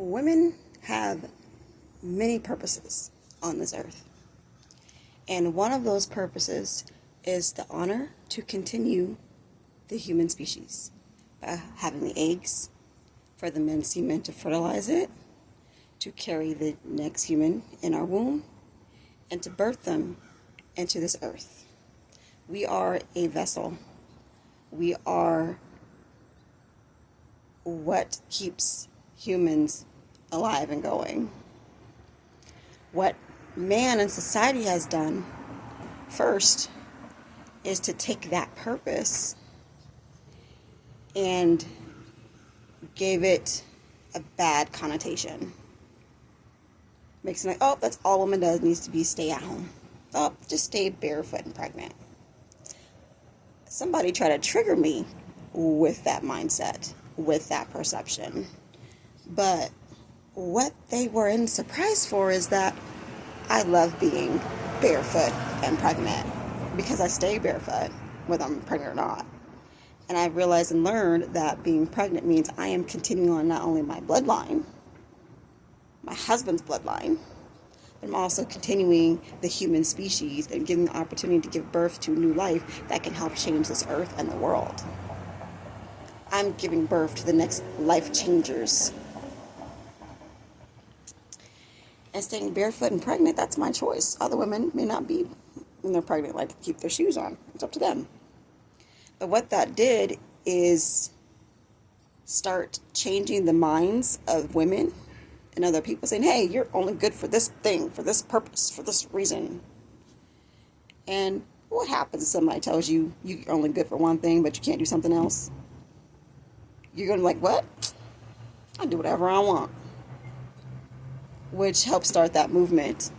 Women have many purposes on this earth. And one of those purposes is the honor to continue the human species by having the eggs for the men's semen to fertilize it, to carry the next human in our womb, and to birth them into this earth. We are a vessel. We are what keeps humans alive and going. What man and society has done first is to take that purpose and gave it a bad connotation. Makes it like, oh, that's all a woman does, needs to be stay at home. Oh, just stay barefoot and pregnant. Somebody tried to trigger me with that mindset, with that perception. But what they were in surprise for is that I love being barefoot and pregnant because I stay barefoot whether I'm pregnant or not. And I realized and learned that being pregnant means I am continuing on not only my bloodline, my husband's bloodline, but I'm also continuing the human species and giving the opportunity to give birth to a new life that can help change this earth and the world. I'm giving birth to the next life changers. And staying barefoot and pregnant, that's my choice. Other women may not be, when they're pregnant, like to keep their shoes on. It's up to them. But what that did is start changing the minds of women and other people, saying, hey, you're only good for this thing, for this purpose, for this reason. And what happens if somebody tells you you're only good for one thing, but you can't do something else? You're going to be like, what? I do whatever I want. Which helped start that movement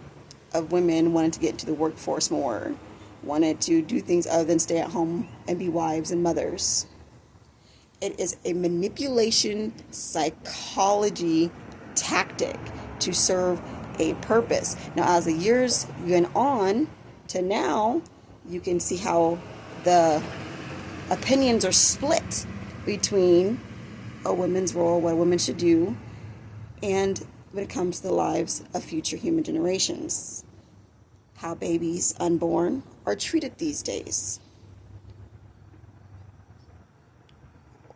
of women wanting to get into the workforce more, wanted to do things other than stay at home and be wives and mothers. It is a manipulation psychology tactic to serve a purpose. Now, as the years went on to now, you can see how the opinions are split between a woman's role, what a woman should do, and when it comes to the lives of future human generations. How babies unborn are treated these days.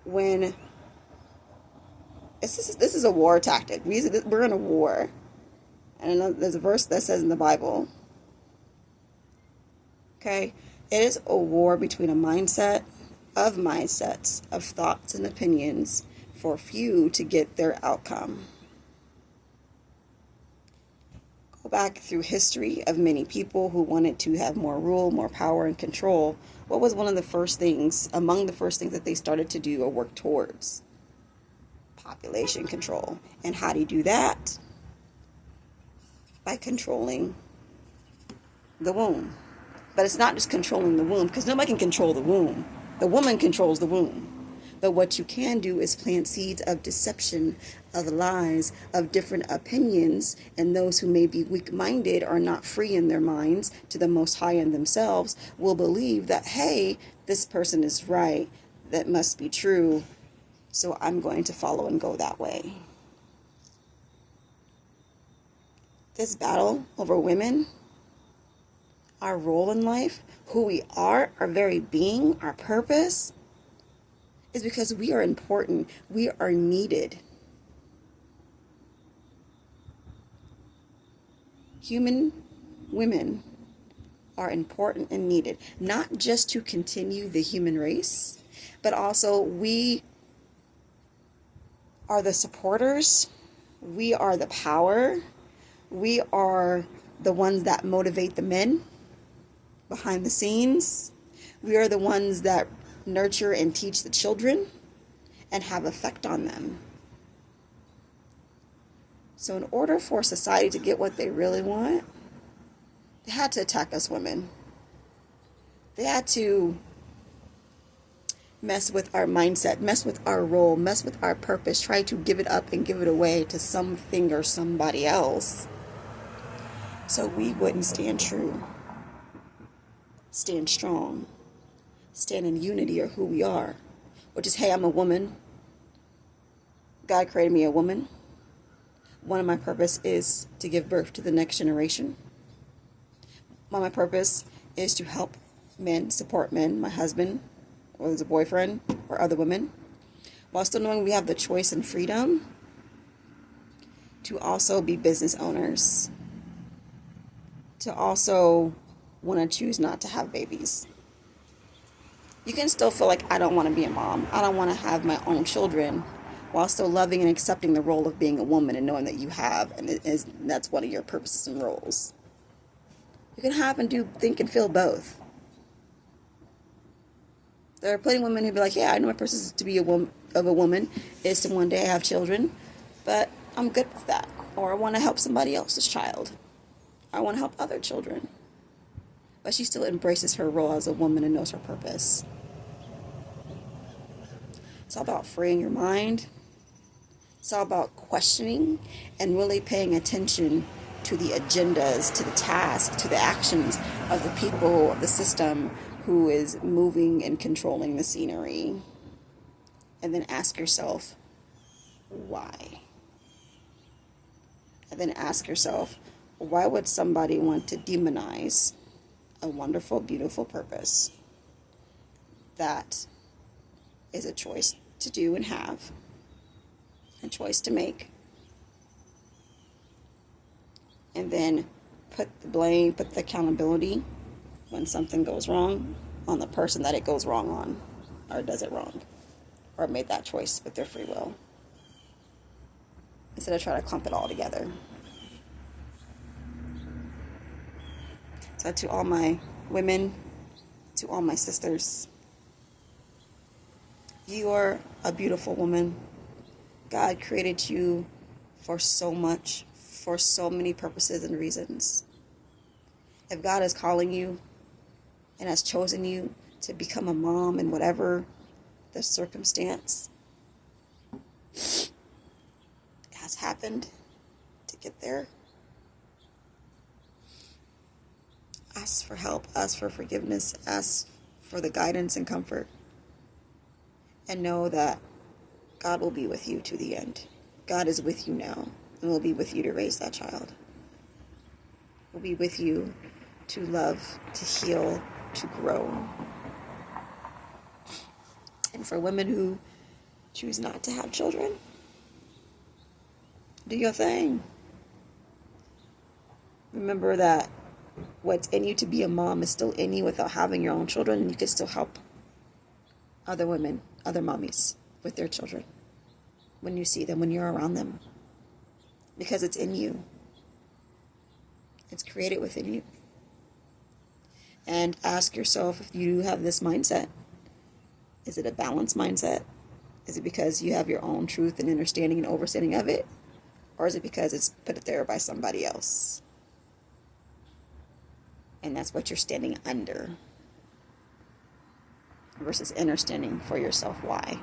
When this is a war tactic. We're in a war. And there's a verse that says in the Bible, okay, it is a war between a mindset of mindsets, of thoughts and opinions for few to get their outcome. Go back through history of many people who wanted to have more rule, more power and control. What was one of the first things, among the first things that they started to do or work towards? Population control. And how do you do that? By controlling the womb. But it's not just controlling the womb, because nobody can control the womb. The woman controls the womb. But what you can do is plant seeds of deception, of lies, of different opinions, and those who may be weak-minded or not free in their minds to the Most High in themselves will believe that, hey, this person is right, that must be true, so I'm going to follow and go that way. This battle over women, our role in life, who we are, our very being, our purpose, is because we are important. We are needed. Human women are important and needed, not just to continue the human race, but also we are the supporters. We are the power. We are the ones that motivate the men behind the scenes. We are the ones that nurture and teach the children and have effect on them. So in order for society to get what they really want, they had to attack us women. They had to mess with our mindset, mess with our role, mess with our purpose, try to give it up and give it away to something or somebody else, so we wouldn't stand true, stand strong, stand in unity of who we are, which is, hey, I'm a woman. God created me a woman. One of my purpose is to give birth to the next generation. One of my purpose is to help men, support men, my husband, or as a boyfriend, or other women, while still knowing we have the choice and freedom to also be business owners, to also want to choose not to have babies. You can still feel like, I don't want to be a mom. I don't want to have my own children, while still loving and accepting the role of being a woman and knowing that you have, and that's one of your purposes and roles. You can have and do, think and feel both. There are plenty of women who be like, yeah, I know my purpose is to be a woman, is to one day have children, but I'm good with that. Or I want to help somebody else's child. I want to help other children. But she still embraces her role as a woman and knows her purpose. It's all about freeing your mind. It's all about questioning and really paying attention to the agendas, to the tasks, to the actions of the people, of the system who is moving and controlling the scenery. And then ask yourself, why? And then ask yourself, why would somebody want to demonize a wonderful, beautiful purpose that is a choice to do and have, a choice to make, and then put the blame, put the accountability when something goes wrong on the person that it goes wrong on, or does it wrong, or made that choice with their free will, instead of trying to clump it all together. So to all my women, to all my sisters, you are a beautiful woman. God created you for so much, for so many purposes and reasons. If God is calling you and has chosen you to become a mom in whatever the circumstance, it has happened to get there. Ask for help, ask for forgiveness, ask for the guidance and comfort. And know that God will be with you to the end. God is with you now and will be with you to raise that child. Will be with you to love, to heal, to grow. And for women who choose not to have children, do your thing. Remember that what's in you to be a mom is still in you without having your own children, and you can still help other women, other mommies with their children when you see them, when you're around them, because it's in you. It's created within you. And ask yourself, if you have this mindset, is it a balanced mindset? Is it because you have your own truth and understanding and overstanding of it? Or is it because it's put there by somebody else? And that's what you're standing under, versus understanding for yourself why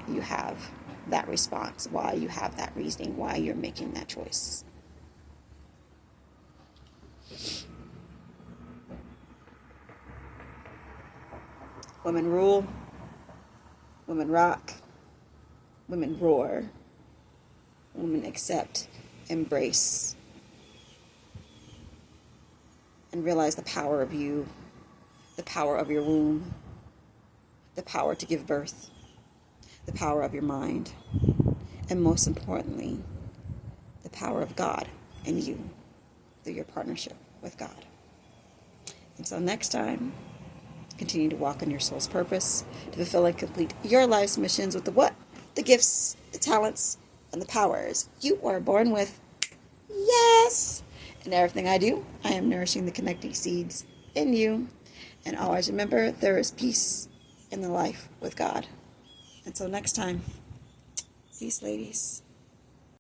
you have that response, why you have that reasoning, why you're making that choice. Women rule, women rock, women roar, women accept, embrace, and realize the power of you, the power of your womb, the power to give birth, the power of your mind, and most importantly, the power of God in you through your partnership with God. Until next time, continue to walk in your soul's purpose, to fulfill and complete your life's missions with the what? The gifts, the talents, and the powers you are born with. Yes! In everything I do, I am nourishing the connecting seeds in you. And always remember, there is peace in the life with God. Until next time, peace, ladies.